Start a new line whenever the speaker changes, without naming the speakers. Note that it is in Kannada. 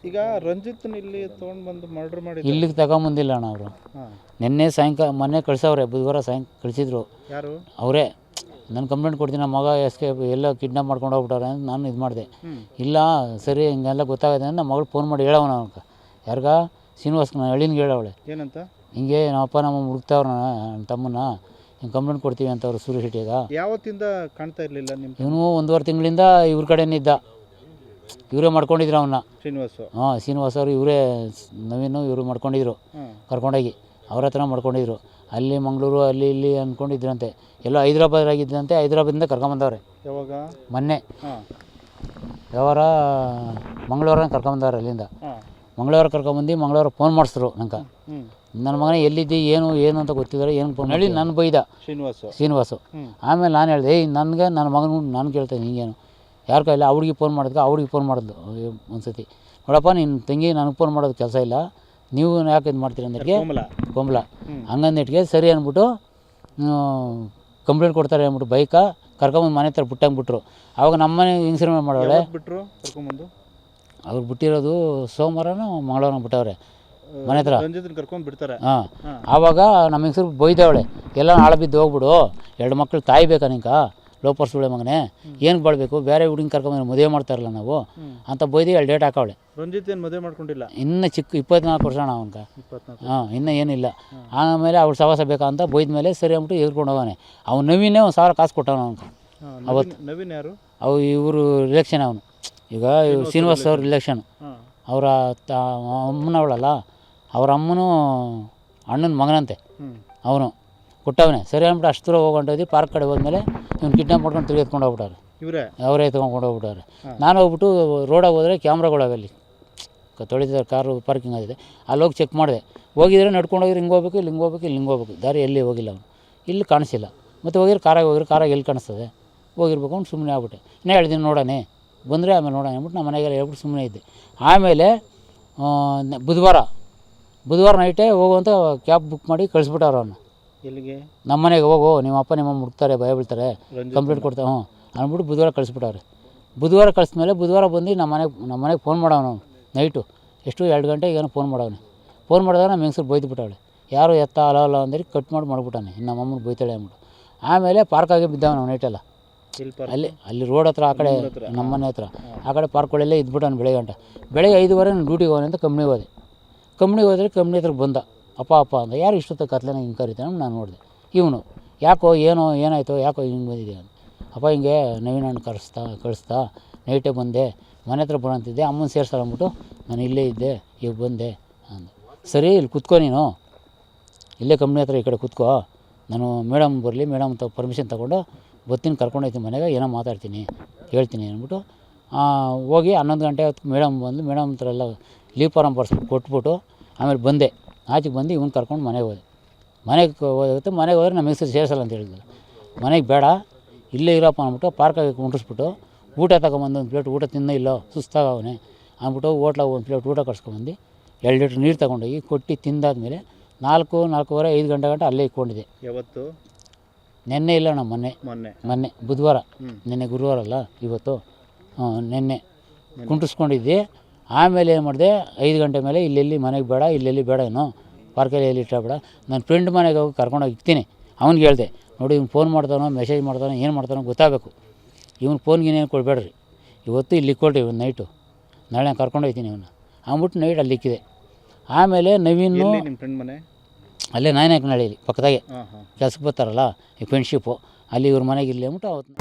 ಈಗ ರಂಜಿತ್ನ ಇಲ್ಲಿ ತೊಗೊಂಡು ಬಂದು ಮರ್ಡರ್ ಮಾಡಿ
ಇಲ್ಲಿಗೆ ತಗೊಂಬಂದಿಲ್ಲ ಅಣ್ಣ ಅವರು. ನಿನ್ನೆ ಸಾಯಂಕಾಲ ಮೊನ್ನೆ ಕಳ್ಸವ್ರೆ, ಬುಧವಾರ ಸಾಯಂಕಾಲ ಕಳಿಸಿದ್ರು.
ಯಾರು
ಅವರೇ. ನಾನು ಕಂಪ್ಲೇಂಟ್ ಕೊಡ್ತೀನಿ, ನಮ್ಮ ಮಗ ಎಸ್ಕೇಪ್ ಎಲ್ಲ ಕಿಡ್ನಾಪ್ ಮಾಡ್ಕೊಂಡು ಹೋಗ್ಬಿಟ್ಟಾರೆ ಅಂತ ನಾನು ಇದು ಮಾಡಿದೆ. ಇಲ್ಲ ಸರಿ ಹಿಂಗೆಲ್ಲ ಗೊತ್ತಾಗುತ್ತೆ ಅಂತ ನಮ್ಮ ಮಗಳು ಫೋನ್ ಮಾಡಿ ಹೇಳವನ ಅವ್ನಿಗೆ. ಯಾರಿಗ ಶ್ರೀನಿವಾಸ್ಗೆ, ನಾನು ಹಳ್ಳಿನ್ಗೆ ಹೇಳವಳೆ
ಏನಂತ,
ಹಿಂಗೆ ನಮ್ಮ ಅಪ್ಪ ನಮ್ಮ ಹುಡುಕ್ತಾವ್ರ ನನ್ನ ತಮ್ಮನ್ನ, ಹಿಂಗೆ ಕಂಪ್ಲೇಂಟ್ ಕೊಡ್ತೀವಿ ಅಂತ ಅವ್ರು ಸುರೇಶ್ ಶೆಟ್ಟಿಗ.
ಯಾವತ್ತಿಂದ ಕಾಣ್ತಾ ಇರಲಿಲ್ಲ ನಿಮ್ಮ
ಇವನು 1.5 ತಿಂಗಳಿಂದ ಇವ್ರ ಕಡೆನೇ ಇದ್ದ. ಇವರೇ ಮಾಡ್ಕೊಂಡಿದ್ರು ಅವನ್ನ. ಶ್ರೀನಿವಾಸ್ ಅವರು ಇವರೇ, ನವೀನು ಇವರು ಮಾಡ್ಕೊಂಡಿದ್ರು. ಕರ್ಕೊಂಡೋಗಿ ಅವ್ರ ಹತ್ರ ಮಾಡ್ಕೊಂಡಿದ್ರು. ಅಲ್ಲಿ ಮಂಗಳೂರು ಅಲ್ಲಿ ಇಲ್ಲಿ ಅಂದ್ಕೊಂಡಿದ್ರಂತೆ. ಎಲ್ಲೋ ಹೈದ್ರಾಬಾದಾಗಿದ್ದಂತೆ. ಹೈದ್ರಾಬಾದಿಂದ ಕರ್ಕೊಂಬಂದವ್ರೆ.
ಯಾವಾಗ?
ಮೊನ್ನೆ. ಯಾವಾರ ಮಂಗಳವಾರ ಕರ್ಕೊಂಬಂದವ್ರೆ ಅಲ್ಲಿಂದ. ಮಂಗಳವಾರ ಕರ್ಕೊಂಬಂದು ಮಂಗಳವಾರ ಫೋನ್ ಮಾಡಿಸಿದ್ರು ನಂಗೆ. ನನ್ನ ಮಗನ ಎಲ್ಲಿದ್ದಿ ಏನು ಅಂತ ಗೊತ್ತಿದ್ದಾರೆ, ಏನು ಫೋನ್ ಹೇಳಿ ನಾನು ಬೈದ ಶ್ರೀನಿವಾಸು. ಆಮೇಲೆ ನಾನು ಹೇಳಿದೆ, ನನಗೆ ನನ್ನ ಮಗನ ನಾನು ಕೇಳ್ತೇನೆ ಹಿಂಗೇನು ಯಾರ ಕೈಲ್ಲ. ಅವ್ರಿಗೆ ಫೋನ್ ಮಾಡಿದ್ಕೆ ಅವ್ರಿಗೆ ಫೋನ್ ಮಾಡಿದ್ಲು ಒಂದು ಸತಿ. ನೋಡಪ್ಪ ನಿನ್ನ ತಂಗಿ ನನಗೆ ಫೋನ್ ಮಾಡೋದು ಕೆಲಸ ಇಲ್ಲ, ನೀವು ಯಾಕೆ ಇದು ಮಾಡ್ತೀರಿ ಅಂದಕ್ಕೆ ಕೋಮಲ ಹಂಗಂದಿಟ್ಟಿಗೆ ಸರಿ ಅಂದ್ಬಿಟ್ಟು ಕಂಪ್ಲೇಂಟ್ ಕೊಡ್ತಾರೆ ಅಂದ್ಬಿಟ್ಟು ಬೈಕ ಕರ್ಕೊಂಬಂದು ಮನೆ ಹತ್ರ ಬಿಟ್ಟಂಗೆ. ಆವಾಗ ನಮ್ಮನೆ ಹಿಂಗ್ಸರ್ ಮಾಡೋಳೆ
ಬಿಟ್ಟರು ಕರ್ಕೊಂಬಂದು.
ಅವ್ರು ಬಿಟ್ಟಿರೋದು ಸೋಮವಾರನೂ ಮಂಗಳವಾರ ಬಿಟ್ಟವ್ರೆ ಮನೆ ಹತ್ರ.
ಕರ್ಕೊಂಡು ಬಿಡ್ತಾರೆ.
ಆವಾಗ ನಮ್ಮ ಹೆಂಗಸರು ಬೈದವಳೆ, ಎಲ್ಲ ನಾಳೆ ಬಿದ್ದು ಹೋಗ್ಬಿಡು, 2 ಮಕ್ಳು ತಾಯಿ ಬೇಕಾ ನಿಂಕ, ಲೋಪರ್ ಸುಳೆ ಮಗನೇ, ಏನು ಬಾಳ್ಬೇಕು, ಬೇರೆ ಹುಡುಗಿ ಕರ್ಕೊಂಬಂದು ಮದುವೆ ಮಾಡ್ತಾರಲ್ಲ ನಾವು ಅಂತ ಬೈದು 2 ಡೇಟ್ ಹಾಕವಳೆ.
ರಂಜಿತ್ ಏನು ಮದುವೆ ಮಾಡ್ಕೊಂಡಿಲ್ಲ,
ಇನ್ನು ಚಿಕ್ಕ 24 ವರ್ಷ ಅಣ್ಣ ಅವನ್ಕ. ಇನ್ನೂ ಏನಿಲ್ಲ. ಆಮೇಲೆ ಅವ್ಳು ಸವಾಸ ಬೇಕಾ ಅಂತ ಬೈದ ಮೇಲೆ ಸರಿ ಅಂದ್ಬಿಟ್ಟು ಎದ್ಕೊಂಡು ಹೋಗೋನೆ. ಅವ್ನು ನವೀನೇ 1000 ಕಾಸು ಕೊಟ್ಟವನು ಅವನ್ಕ. ಅವತ್ತು
ನವೀನ್ ಯಾರು?
ಇವರು ರಿಲೆಕ್ಷನ್ ಅವನು. ಈಗ ಶ್ರೀನಿವಾಸ್ ಅವ್ರ ರಿಲೆಕ್ಷನ್. ಅವರ ಅಮ್ಮನವಳಲ್ಲ, ಅವ್ರ ಅಮ್ಮನೂ ಅಣ್ಣನ ಮಗನಂತೆ ಅವನು ಕೊಟ್ಟವನೇ. ಸರಿ ಅಂದ್ಬಿಟ್ಟು ಅಷ್ಟು ದೂರ ಹೋಗ್ಕೊಂಡೋದು. ಪಾರ್ಕ್ ಕಡೆ ಹೋದ್ಮೇಲೆ ಇವ್ನು ಕಿಡ್ನಾಪ್ ಮಾಡ್ಕೊಂಡು ತಿರುಗಿ ಎತ್ಕೊಂಡು ಹೋಗ್ಬಿಟ್ಟಾರೆ. ಅವರೇ ಎತ್ಕೊಂಡು ಹೋಗ್ಬಿಟ್ಟಾರೆ. ನಾನು ಹೋಗ್ಬಿಟ್ಟು ರೋಡಾಗಿ ಹೋದರೆ ಕ್ಯಾಮ್ರಾಗಳಾಗಲ್ಲಿ ತೊಳಿತಾರೆ, ಕಾರು ಪಾರ್ಕಿಂಗ್ ಆಗಿದೆ, ಅಲ್ಲಿ ಹೋಗಿ ಚೆಕ್ ಮಾಡಿದೆ. ಹೋಗಿದ್ರೆ ನಡ್ಕೊಂಡು ಹೋಗಿದ್ರೆ ಹಿಂಗೆ ಹೋಗ್ಬೇಕು, ಇಲ್ಲಿ ಹಿಂಗೆ ಹೋಗ್ಬೇಕು, ದಾರಿ ಎಲ್ಲಿ ಹೋಗಿಲ್ಲ ಅವನು. ಇಲ್ಲಿ ಕಾಣಿಸಿಲ್ಲ. ಮತ್ತು ಹೋಗಿದ್ರೆ ಕಾರಾಗಿ ಎಲ್ಲಿ ಕಾಣಿಸ್ತದೆ, ಹೋಗಿರ್ಬೇಕು ಅವ್ನು. ಸುಮ್ಮನೆ ಆಗ್ಬಿಟ್ಟೆ. ಇನ್ನೂ ಹೇಳ್ತೀನಿ ನೋಡೋಣ, ಬಂದರೆ ಆಮೇಲೆ ನೋಡೋಣ ಅಂದ್ಬಿಟ್ಟು ನಮ್ಮ ಮನೆಗೆಲ್ಲ ಹೇಳ್ಬಿಟ್ಟು ಸುಮ್ಮನೆ ಇದ್ದೆ. ಆಮೇಲೆ ಬುಧವಾರ ನೈಟೇ ಹೋಗುವಂಥ ಕ್ಯಾಬ್ ಬುಕ್ ಮಾಡಿ ಕಳಿಸ್ಬಿಟ್ಟವ್ರು ಅವನ್ನ.
ಎಲ್ಲಿಗೆ? ನಮ್ಮ
ಮನೆಗೆ ಹೋಗು, ನಿಮ್ಮ ಅಪ್ಪ ನಿಮ್ಮ ಹುಡುಕ್ತಾರೆ, ಭಯ ಬೀಳ್ತಾರೆ, ಕಂಪ್ಲೇಂಟ್ ಕೊಡ್ತಾರೆ ಅಂದ್ಬಿಟ್ಟು ಬುಧವಾರ ಕಳಿಸ್ಬಿಟ್ಟವ್ರೆ. ಬುಧವಾರ ಕಳಿಸ್ಮೇಲೆ ಬುಧವಾರ ಬಂದು ನಮ್ಮ ಮನೆಗೆ ಫೋನ್ ಮಾಡವನು ನೈಟು. ಎಷ್ಟು 2 ಗಂಟೆಗೆ ಏನೋ ಫೋನ್ ಮಾಡವನೆ. ಫೋನ್ ಮಾಡಿದಾಗ ನಮ್ಮ ಹೆಂಗಸರು ಬೈದ್ಬಿಟ್ಟವಳೆ. ಯಾರು ಎತ್ತ ಅಲ್ಲ ಅಂದರೆ ಕಟ್ ಮಾಡಿ ಮಾಡ್ಬಿಟ್ಟಾನೆ. ಇನ್ನು ನಮ್ಮ ಅಮ್ಮನ ಬೈತಾಳೆ ಅಂದ್ಬಿಟ್ಟು. ಆಮೇಲೆ ಪಾರ್ಕಾಗೆ ಬಿದ್ದವನು ನೈಟೆಲ್ಲ. ಅಲ್ಲಿ ರೋಡ್ ಹತ್ರ, ಆ ಕಡೆ ನಮ್ಮ ಮನೆ ಹತ್ರ, ಆ ಕಡೆ ಪಾರ್ಕ್ಗಳೆಲ್ಲ ಇದ್ಬಿಟ್ಟು ಬೆಳಗ್ಗೆ 5:15 ನಾನು ಡ್ಯೂಟಿಗೆ ಹೋಗೋಣ ಅಂತ ಕಂಪ್ನಿಗೆ ಹೋದೆ. ಕಂಪ್ನಿ ಹತ್ರ ಬಂದ. ಅಪ್ಪ ಅಂದ. ಯಾರು ಇಷ್ಟೊತ್ತು ಕತ್ಲೆನ ಹಿಂಗೆ ಕರಿತಾನೆ. ನಾನು ನೋಡಿದೆ. ಇವನು ಯಾಕೋ ಏನಾಯಿತು ಯಾಕೋ ಹಿಂಗೆ ಬಂದಿದೆ ಅಂತ. ಅಪ್ಪ ಹಿಂಗೆ ನವೀನಣ್ಣ ಕಳಿಸ್ತಾ ನೈಟೇ ಬಂದೆ, ಮನೆ ಹತ್ರ ಬರೋಂತಿದ್ದೆ, ಅಮ್ಮನ ಸೇರ್ಸಲ್ಲ ಅಂದ್ಬಿಟ್ಟು ನಾನು ಇಲ್ಲೇ ಇದ್ದೆ, ಈಗ ಬಂದೆ ಅಂದೆ. ಸರಿ ಇಲ್ಲಿ ಕುತ್ಕೋ, ನೀನು ಇಲ್ಲೇ ಕಂಪ್ನಿ ಹತ್ರ ಈ ಕಡೆ ಕುತ್ಕೋ, ನಾನು ಮೇಡಮ್ ಬರಲಿ, ಮೇಡಮ್ ಪರ್ಮಿಷನ್ ತೊಗೊಂಡು ಬರ್ತೀನಿ, ಕರ್ಕೊಂಡೋಯ್ತೀನಿ ಮನೆಗೆ, ಏನೋ ಮಾತಾಡ್ತೀನಿ ಹೇಳ್ತೀನಿ ಅಂದ್ಬಿಟ್ಟು ಹೋಗಿ 11 ಗಂಟೆ ಹೊತ್ತು ಮೇಡಮ್ ಬಂದು ಮೇಡಮ್ ಹತ್ರ ಎಲ್ಲ ಲೀವ್ ಫಾರಮ್ ಕೊಟ್ಬಿಟ್ಟು ಆಮೇಲೆ ಬಂದೆ. ಆಚೆಗೆ ಬಂದು ಇವ್ನು ಕರ್ಕೊಂಡು ಮನೆಗೆ ಹೋದೆ. ಮನೆಗೆ ಹೋದ್ರೆ ನಮ್ಮ ಹೆಸರು ಸೇರಿಸಲ್ಲ ಅಂತ ಹೇಳಿದ್ರು. ಮನೆಗೆ ಬೇಡ, ಇಲ್ಲೇ ಇರಪ್ಪ ಅಂದ್ಬಿಟ್ಟು ಪಾರ್ಕಾಗಿ ಕುಂಡಿಸ್ಬಿಟ್ಟು ಊಟ ತಗೊಂಬಂದು 1 ಪ್ಲೇಟ್ ಊಟ ತಿನ್ನೋ ಇಲ್ಲೋ ಸುಸ್ತಾಗವನೆ ಅಂದ್ಬಿಟ್ಟು ಹೋಟ್ಲಾಗ 1 ಪ್ಲೇಟ್ ಊಟ ಕಟ್ಸ್ಕೊಂಬಂದು 2 ಲೀಟ್ರ್ ನೀರು ತೊಗೊಂಡೋಗಿ ಕೊಟ್ಟು ತಿಂದಾದ್ಮೇಲೆ 4:30 5 ಗಂಟೆ ಅಲ್ಲೇ ಇಟ್ಕೊಂಡಿದ್ದೆ.
ಯಾವತ್ತು?
ನೆನ್ನೆ ಇಲ್ಲ ಅಣ್ಣ, ಮೊನ್ನೆ ಬುಧವಾರ. ನೆನ್ನೆ ಗುರುವಾರ ಅಲ್ಲ ಇವತ್ತು. ನೆನ್ನೆ ಕುಂಟಿಸ್ಕೊಂಡಿದ್ದೆ. ಆಮೇಲೆ ಏನು ಮಾಡಿದೆ, 5 ಗಂಟೆ ಮೇಲೆ ಇಲ್ಲೆಲ್ಲಿ ಮನೆಗೆ ಬೇಡ, ಇಲ್ಲೆಲ್ಲಿ ಬೇಡ, ಏನು ಪಾರ್ಕಲ್ಲಿ ಎಲ್ಲಿ ಇಟ್ಟಬೇಡ, ನನ್ನ ಫ್ರೆಂಡ್ ಮನೆಗೆ ಹೋಗಿ ಕರ್ಕೊಂಡೋಗಿ ಇಕ್ತೀನಿ. ಅವ್ನಿಗೆ ಹೇಳಿದೆ, ನೋಡಿ ಇವ್ನು ಫೋನ್ ಮಾಡ್ತಾನೋ ಮೆಸೇಜ್ ಮಾಡ್ತಾನೋ ಏನು ಮಾಡ್ತಾನೋ ಗೊತ್ತಾಗಬೇಕು, ಇವ್ನು ಫೋನ್ಗೇನೇನು ಕೊಡಬೇಡ್ರಿ, ಇವತ್ತು ಇಲ್ಲಿ ಇಕ್ಕೊಳ್ರಿ ಇವನು ನೈಟು, ನಾಳೆ ಕರ್ಕೊಂಡು ಹೋಗ್ತೀನಿ ಇವನ್ನ ಅಂದ್ಬಿಟ್ಟು ನೈಟ್ ಅಲ್ಲಿ ಇಕ್ಕಿದೆ. ಆಮೇಲೆ ನವೀನು
ನಿಮ್ಮ ಫ್ರೆಂಡ್ ಮನೆ
ಅಲ್ಲೇ ನಾಯಕನಹಳ್ಳಿಲಿ ಪಕ್ಕದಾಗೆ ಕೆಲ್ಸಕ್ಕೆ ಬರ್ತಾರಲ್ಲ ಈ ಫ್ರೆಂಡ್ಶಿಪ್ಪು, ಅಲ್ಲಿ ಇವ್ರ ಮನೆಗೆ ಇರಲಿ ಅಂದ್ಬಿಟ್ಟು ಅವತ್ತು